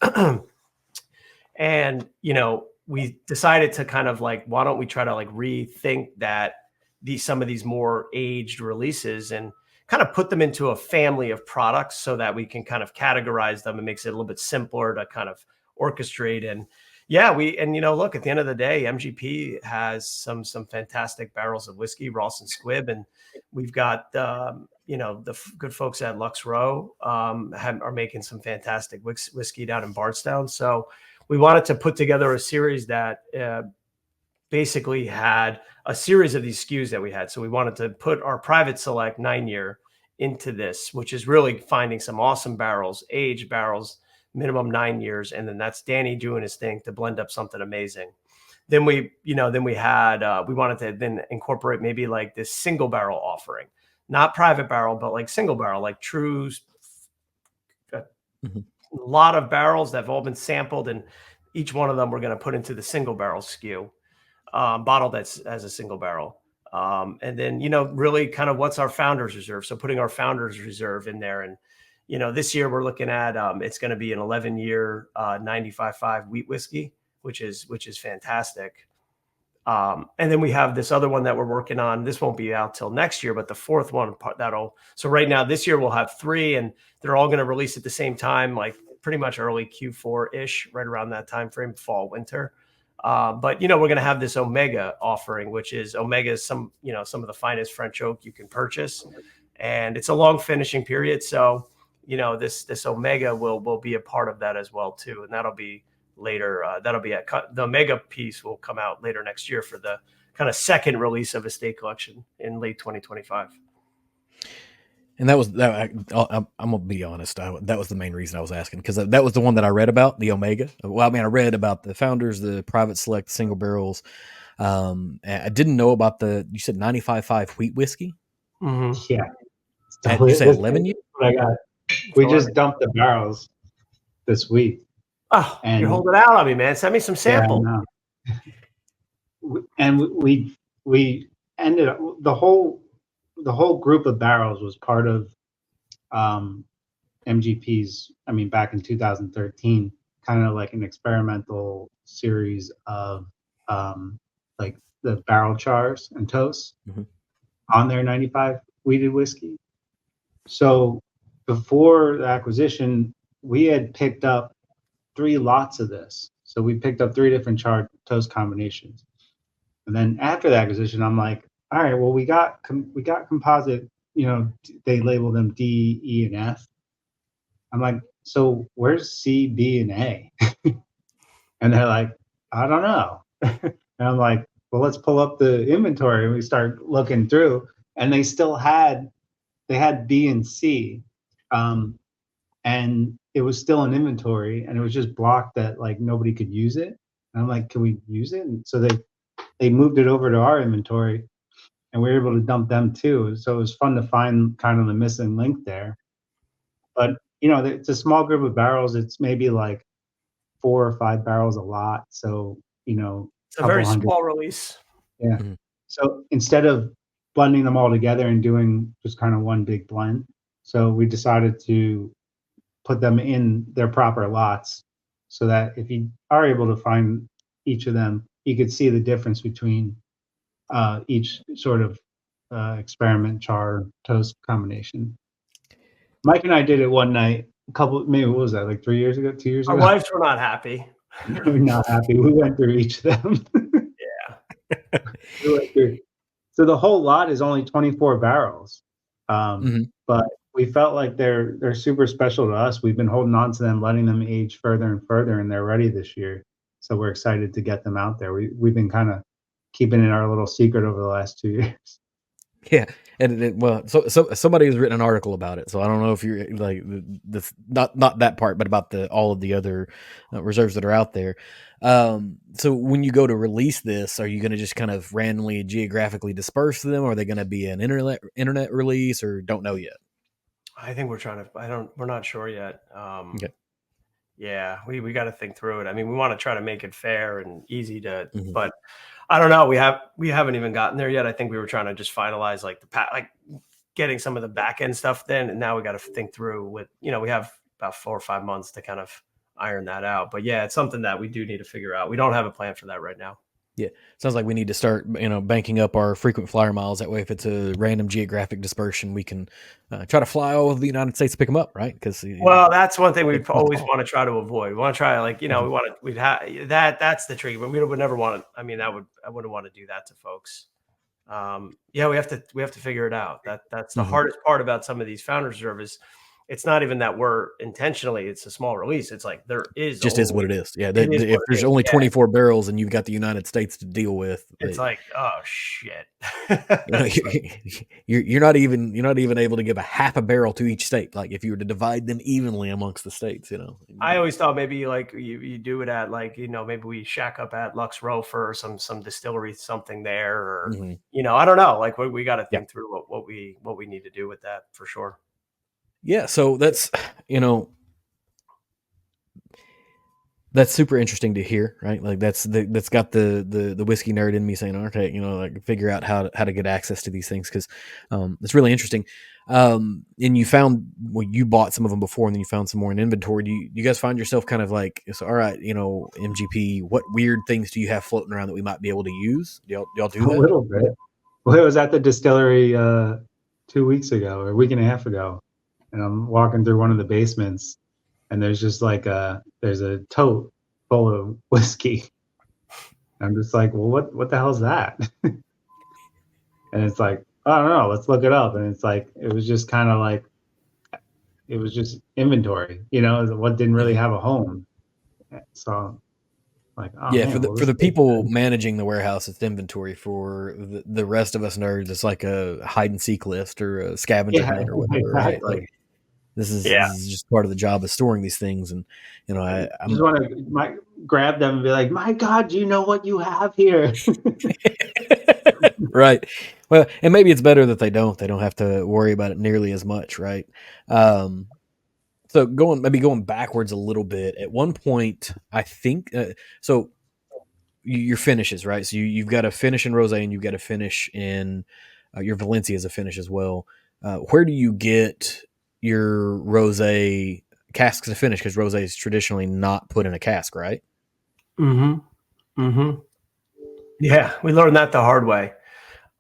And, we decided to kind of like, why don't we try to like rethink that some of these more aged releases and kind of put them into a family of products so that we can kind of categorize them. It makes it a little bit simpler to kind of orchestrate. And yeah, look, at the end of the day, MGP has some fantastic barrels of whiskey, Ross and Squibb, and we've got the good folks at Luxco are making some fantastic whiskey down in Bardstown. So we wanted to put together a series that basically had a series of these SKUs that we had. So we wanted to put our private select 9-year into this, which is really finding some awesome barrels, aged barrels, minimum 9 years. And then that's Danny doing his thing to blend up something amazing. Then we had, we wanted to then incorporate maybe like this single barrel offering, not private barrel, but like single barrel, like true, a lot of barrels that have all been sampled and each one of them we're going to put into the single barrel SKU, bottle that's as a single barrel. And then, really kind of what's our founder's reserve. So putting our founder's reserve in there. And, this year we're looking at, it's going to be an 11-year 95.5 wheat whiskey, which is fantastic. And then we have this other one that we're working on. This won't be out till next year, but the fourth one so right now this year we'll have 3, and they're all going to release at the same time, like pretty much early Q4 ish, right around that time frame, fall, winter. But we're going to have this Omega offering, which is Omega is some of the finest French oak you can purchase, and it's a long finishing period. So this Omega will be a part of that as well too, and that'll be later. That'll be the Omega piece will come out later next year for the kind of second release of Estate Collection in late 2025. And that was that. I'm gonna be honest. That was the main reason I was asking, because that was the one that I read about, the Omega. Well, I mean, I read about the founders, the private select single barrels. I didn't know about you said 95.5 wheat whiskey. Mm-hmm. Yeah. You say 11 years? I got. We just dumped the barrels this week. Oh, and you're holding out on me, man. Send me some samples. Yeah, and we ended up the whole group of barrels was part of MGP's. I mean, back in 2013, kind of like an experimental series of like the barrel chars and toasts on their 95 wheated whiskey. So before the acquisition, we had picked up 3 lots of this. So we picked up 3 different charred toast combinations. And then after the acquisition, I'm like, all right, well, we got composite, they label them D, E, and F. I'm like, so where's C, B, and A? And they're like, I don't know. And I'm like, well, let's pull up the inventory. And we start looking through, and they had B and C. And it was still in inventory, and it was just blocked that like nobody could use it. And I'm like, can we use it? And so they moved it over to our inventory, and we were able to dump them too. So it was fun to find kind of the missing link there. But it's a small group of barrels. It's maybe like 4 or 5 barrels a lot. So it's a very small release. Yeah. Mm-hmm. So instead of blending them all together and doing just kind of one big blend, so we decided to put them in their proper lots, so that if you are able to find each of them, you could see the difference between each sort of experiment char toast combination. Mike and I did it one night, maybe what was that, like 3 years ago, 2 years ago? Our wives were not happy. We're not happy. We went through each of them. Yeah. We went through. So the whole lot is only 24 barrels. But we felt like they're super special to us. We've been holding on to them, letting them age further and further, and they're ready this year. So we're excited to get them out there. We've been kind of keeping it our little secret over the last 2 years. Yeah, and so somebody has written an article about it. So I don't know if you're like this, not that part, but about all of the other reserves that are out there. So when you go to release this, are you going to just kind of randomly geographically disperse them? Or are they going to be an internet release, or don't know yet? I think we're not sure yet. Okay. Yeah, we got to think through it. I mean, we want to try to make it fair and easy to, but I don't know. We haven't even gotten there yet. I think we were trying to just finalize like getting some of the back end stuff then, and now we got to think through with, we have about 4 or 5 months to kind of iron that out. But yeah, it's something that we do need to figure out. We don't have a plan for that right now. Yeah, sounds like we need to start, banking up our frequent flyer miles. That way, if it's a random geographic dispersion, we can try to fly all over the United States to pick them up, right? Because that's one thing we always want to try to avoid. We want to try, that's the trick. But we would never want to. I mean, I wouldn't want to do that to folks. We have to figure it out. That's the hardest part about some of these founders reserve is it's not even that we're intentionally, it's a small release. It's like there is just is what it is. Yeah. If there's only 24 barrels and you've got the United States to deal with, it's like, oh shit. You're not even able to give a half a barrel to each state. Like if you were to divide them evenly amongst the states, I always thought maybe like you do it at like, maybe we shack up at Luxco for some distillery, something there, or, I don't know. Like we got to think through what we need to do with that for sure. Yeah, so that's, That's super interesting to hear, right? Like that's got the whiskey nerd in me saying, okay, like figure out how to get access to these things because it's really interesting. And you found you bought some of them before, and then you found some more in inventory. Do you guys find yourself kind of like, so, all right, MGP, what weird things do you have floating around that we might be able to use? Do y'all do A that? little bit. Well, it was at the distillery 2 weeks ago or a week and a half ago, and I'm walking through one of the basements, and there's just like there's a tote full of whiskey. I'm just like, well, what the hell's that? And it's like, I don't know, let's look it up. And it's like, it was just kind of like, it was just inventory, what didn't really Mhm. have a home. So like, oh Yeah, for man, the well, for this the tastes people good. managing the warehouse, it's inventory. For the rest of us nerds, it's like a hide and seek list or a scavenger Yeah, hunt or whatever, right? Like exactly. Yeah. this is just part of the job of storing these things, and Just I'm want to grab them and be like, my God, do you know what you have here? right. Well, and maybe it's better that they don't. They don't have to worry about it nearly as much, right? Um, so going backwards a little bit. At one point, I think so. Your finishes, right? So you've got a finish in rosé, and you've got a finish in your Valencia as a finish as well. Where do you get your rosé casks to finish? Because rosé is traditionally not put in a cask, right? Mm-hmm. Mm-hmm. Yeah, we learned that the hard way.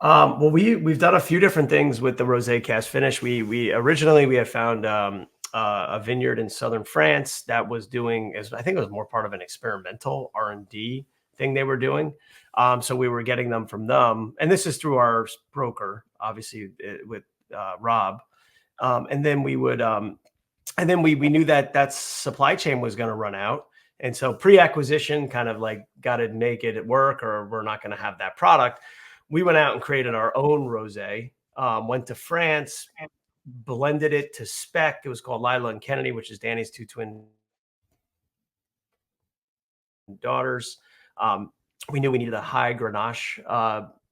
Well, we've done a few different things with the rosé cast finish. We originally we had found a vineyard in southern France that was doing, as I think it was more part of an experimental R&D thing they were doing. So we were getting them from them, and this is through our broker, obviously with Rob. And then we would and then we knew that supply chain was going to run out, and so pre-acquisition kind of like got to make it work, or we're not going to have that product. We went out and created our own rosé. Went to France, blended it to spec. It was called Lila and Kennedy, which is Danny's two twin daughters. Um, we knew we needed a high Grenache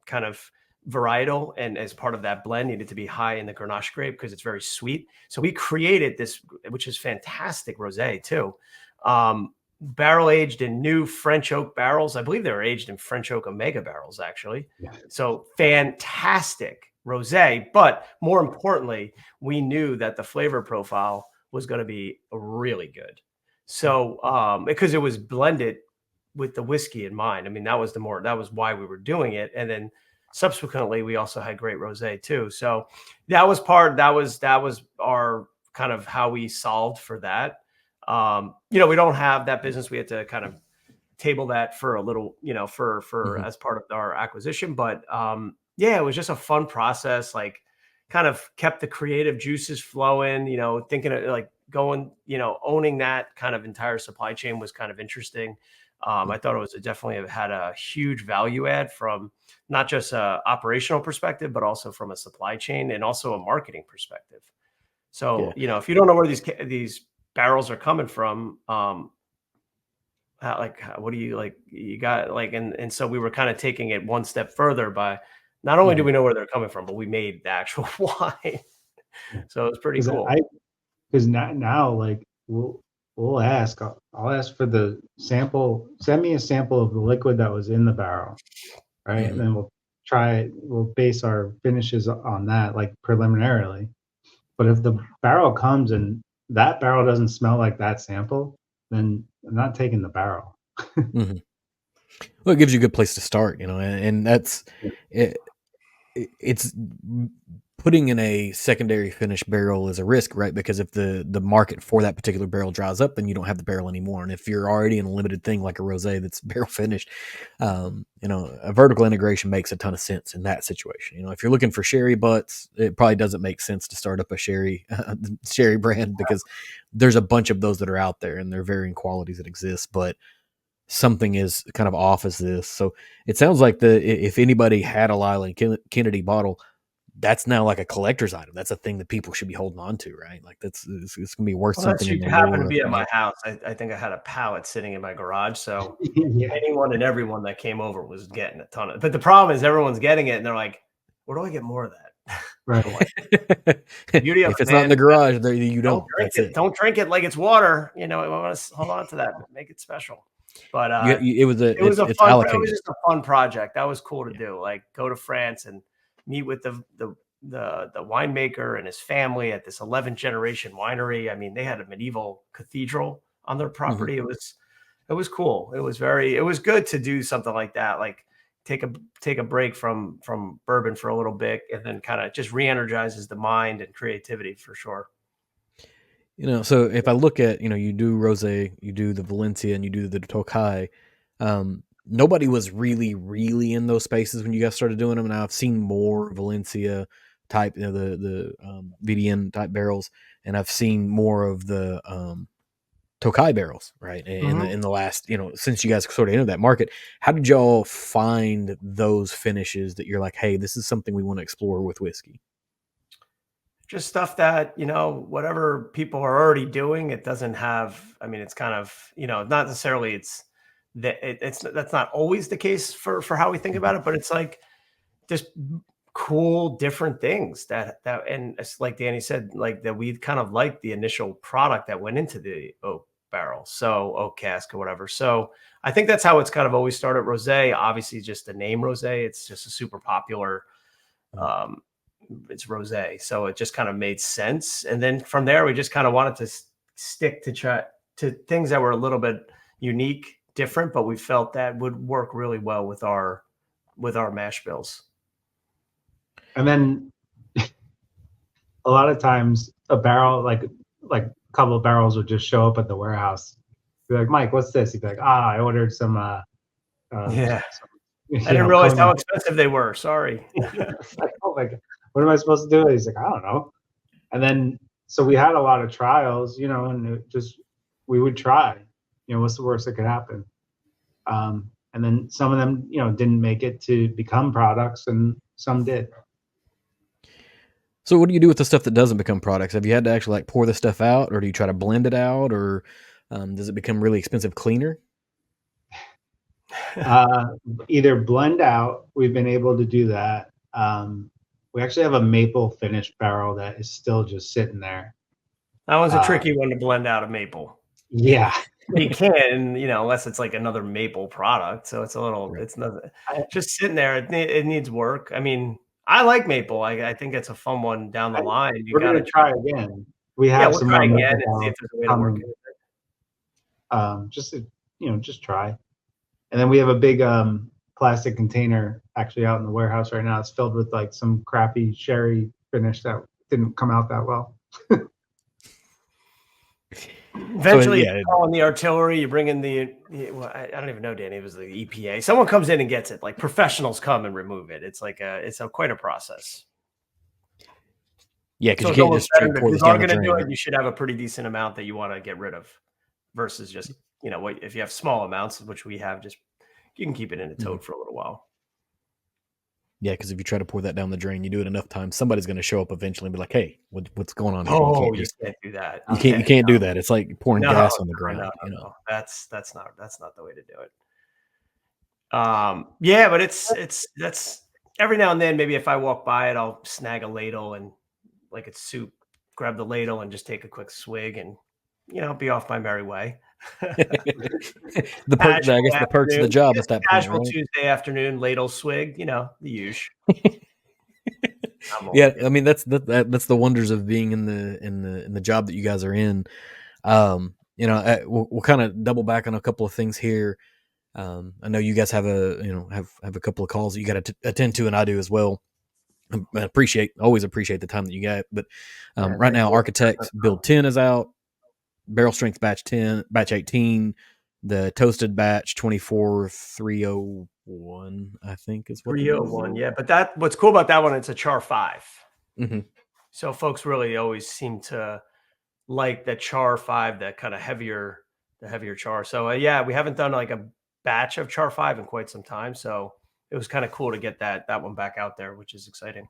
kind of varietal, and as part of that blend, needed to be high in the Grenache grape because it's very sweet. So we created this, which is fantastic rosé too. Barrel aged in new French oak barrels. I believe they were aged in French oak Omega barrels, actually. Yeah. So fantastic rosé, but more importantly, we knew that the flavor profile was going to be really good. So because it was blended with the whiskey in mind. I mean, that was why we were doing it. And then subsequently we also had great rosé too. So that was our kind of how we solved for that. We don't have that business. We had to kind of table that for a little, for Mhm. as part of our acquisition. But yeah, it was just a fun process. Like, kind of kept the creative juices flowing. Thinking of like going, owning that kind of entire supply chain was kind of interesting. I thought it was definitely had a huge value add from not just a operational perspective, but also from a supply chain and also a marketing perspective. Yeah. So, if you don't know where these barrels are coming from, what do you like? You got like, and so we were kind of taking it one step further by not only do Mhm. we know where they're coming from, but we made the actual wine. So it's pretty Because cool. now like we'll ask. I'll ask for the sample. Send me a sample of the liquid that was in the barrel, right? And Mhm. then we'll try it. We'll base our finishes on that, like preliminarily. But if the barrel comes and that barrel doesn't smell like that sample, then I'm not taking the barrel. Mhm. Well, it gives you a good place to start, and that's it. It's putting in a secondary finished barrel is a risk, right? Because if the market for that particular barrel dries up, then you don't have the barrel anymore. And if you're already in a limited thing like a rosé that's barrel finished, a vertical integration makes a ton of sense in that situation. If you're looking for sherry butts, it probably doesn't make sense to start up a sherry brand because there's a bunch of those that are out there and they're varying qualities that exist, but something is kind of off as this. So it sounds like if anybody had a Lyle and Kennedy bottle, that's now like a collector's item. That's a thing that people should be holding on to, right? Like it's gonna be worth Well, that something in should the happen lore to of be at the my game. house. I think I had a pallet sitting in my garage. So Yeah. anyone and everyone that came over was getting a ton of. But the problem is everyone's getting it, and they're like, "Where do I get more of that?" Right. Beauty of If it, it's not in man. the garage, there you Don't don't. drink That's it. it. Don't drink it like it's water. You know, I want to hold on to that, make it special. But It was it was a it's fun. It was allocated. just a fun project. That was cool to Yeah. do. Like go to France and meet with the winemaker and his family at this 11th generation winery. I mean, they had a medieval cathedral on their property. Mm-hmm. It was cool. It was good to do something like that. Like take a break from bourbon for a little bit, and then kind of just re-energizes the mind and creativity for sure. You know, so if I look at, you do rosé, you do the Valencia, and you do the Tokai, nobody was really in those spaces when you guys started doing them. And I've seen more Valencia type, the VDN type barrels, and I've seen more of the Tokai barrels, right? In the last, since you guys sort of entered that market, how did y'all find those finishes that you're like, hey, this is something we want to explore with whiskey? Just stuff that, whatever people are already doing, it doesn't have, I mean, it's kind of, not necessarily that's not always the case for how we think about it, but it's like just cool, different things and it's like Danny said, like that we kind of like the initial product that went into the oak barrel. So oak cask or whatever. So I think that's how it's kind of always started. Rosé, obviously just the name Rosé, it's just a super popular, it's rosé, so it just kind of made sense. And then from there, we just kind of wanted to stick to things that were a little bit unique, different, but we felt that would work really well with our mash bills. And then a lot of times a barrel, like a couple of barrels would just show up at the warehouse. Be like, Mike, what's this? He'd be like, I ordered some. Yeah, I didn't realize how expensive they were. Sorry. Like, oh my God, what am I supposed to do? He's like, I don't know. And then, so we had a lot of trials, and we would try, what's the worst that could happen? And then some of them, didn't make it to become products, and some did. So what do you do with the stuff that doesn't become products? Have you had to actually like pour the stuff out, or do you try to blend it out, or does it become really expensive cleaner? Either blend out. We've been able to do that. We actually have a maple finished barrel that is still just sitting there. That was a tricky one to blend out of maple. Yeah. You can, unless it's like another maple product. So it's a little, right. It's nothing, just sitting there. It needs work. I mean, I like maple. I think it's a fun one down the line. We're going to try again. We have some try again and see if there's a way to work it. Just try. And then we have a big plastic container actually out in the warehouse right now. It's filled with like some crappy sherry finish that didn't come out that well. Eventually, you call in the artillery. You bring in I don't even know, Danny. It was the EPA. Someone comes in and gets it. Like professionals come and remove it. It's like quite a process. Yeah, because you can't just straight pour this down the drain. If you're going to do it, you should have a pretty decent amount that you want to get rid of, versus just if you have small amounts, which we have, just you can keep it in a tote for a little while. Yeah, because if you try to pour that down the drain, you do it enough times, somebody's going to show up eventually and be like, "Hey, what's going on here?" Oh, you can't do that. You can't do that. It's like pouring gas on the ground. No. That's not the way to do it. Yeah, but that's every now and then. Maybe if I walk by it, I'll snag a ladle and like it's soup, grab the ladle and just take a quick swig and be off my merry way. The perks of the job at that point. Casual Tuesday afternoon ladle swig, the usual. Yeah, I mean that's the wonders of being in the job that you guys are in. We'll kind of double back on a couple of things here. I know you guys have a couple of calls that you got to attend to, and I do as well. I always appreciate the time that you got. But right now, Architect Build 10 is out. Barrel Strength Batch 18, the Toasted Batch 24301, I think is what 301. Yeah, but what's cool about that one, it's a char 5. Mm-hmm. So folks really always seem to like the char 5, that kind of heavier char. So yeah, we haven't done like a batch of char 5 in quite some time. So it was kind of cool to get that one back out there, which is exciting.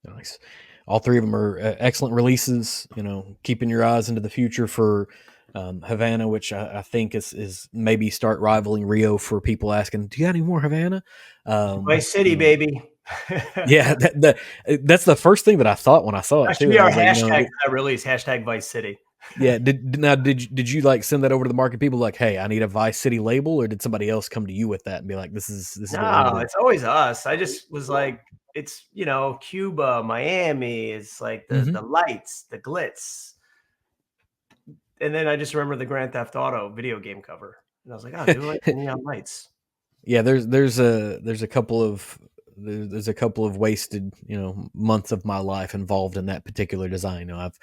Nice. All three of them are excellent releases. Keeping your eyes into the future for Havana, which I think is maybe start rivaling Rio for people asking, "Do you got any more Havana?" Vice City, baby. Yeah, that's the first thing that I thought when I saw That it should too, be and I our was like, hashtag for that release, hashtag Vice City. yeah. Did you like send that over to the market people like, hey, I need a Vice City label, or did somebody else come to you with that and be like, this is what we're gonna No, do? it's always us. I just was like, it's, Cuba, Miami, it's like the Hmm. lights, the glitz. And then I just remember the Grand Theft Auto video game cover. And I was like, oh, do like the neon lights. Yeah, there's a couple of there's a couple of wasted months of my life involved in that particular design. I've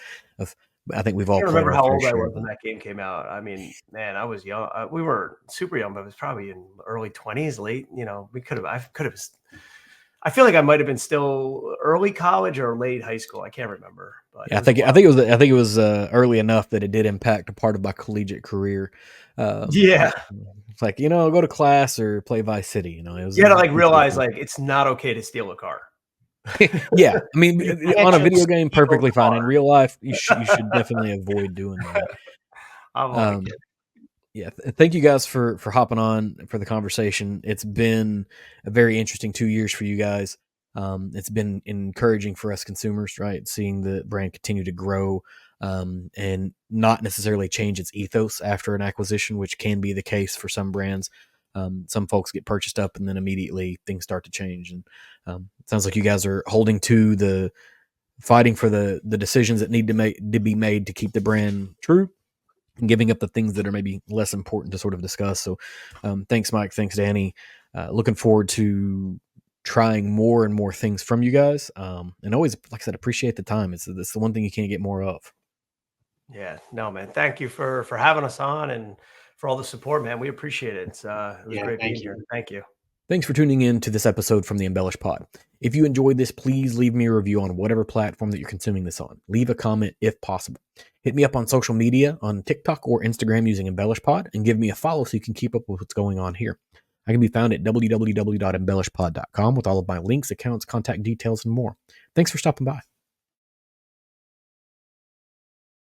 I think we've I all can't played remember our how fair old I share was of when it. that game came out. I mean, man, I was young. We were super young, but it was probably in early 20s, late. I feel like I might have been still early college or late high school. I can't remember, but it Yeah, was a while. I think it was early enough that it did impact a part of my collegiate carear. Yeah. It's like I'll go to class or play Vice City. It was You had to like pretty realize straightforward. like it's not okay to steal a car. Yeah, I mean, You can't on a just video game, steal perfectly a fine. car. In real life, you should definitely avoid doing that. I'm only Um, kidding. yeah, thank you guys for hopping on for the conversation. It's been a very interesting 2 years for you guys. It's been encouraging for us consumers, right? Seeing the brand continue to grow, and not necessarily change its ethos after an acquisition, which can be the case for some brands. Some folks get purchased up and then immediately things start to change. And it sounds like you guys are holding to the fighting for the decisions that need to be made to keep the brand true, and giving up the things that are maybe less important to sort of discuss. So, thanks, Mike. Thanks, Danny. Looking forward to trying more and more things from you guys. And always, like I said, appreciate the time. It's the one thing you can't get more of. Yeah, no, man. Thank you for having us on and for all the support, man. We appreciate it. It was Yeah, great being thank here. you. Thank you. Thanks for tuning in to this episode from the Embellish Pod. If you enjoyed this, please leave me a review on whatever platform that you're consuming this on. Leave a comment if possible. Hit me up on social media on TikTok or Instagram using Embellish Pod, and give me a follow so you can keep up with what's going on here. I can be found at www.embellishpod.com with all of my links, accounts, contact details, and more. Thanks for stopping by.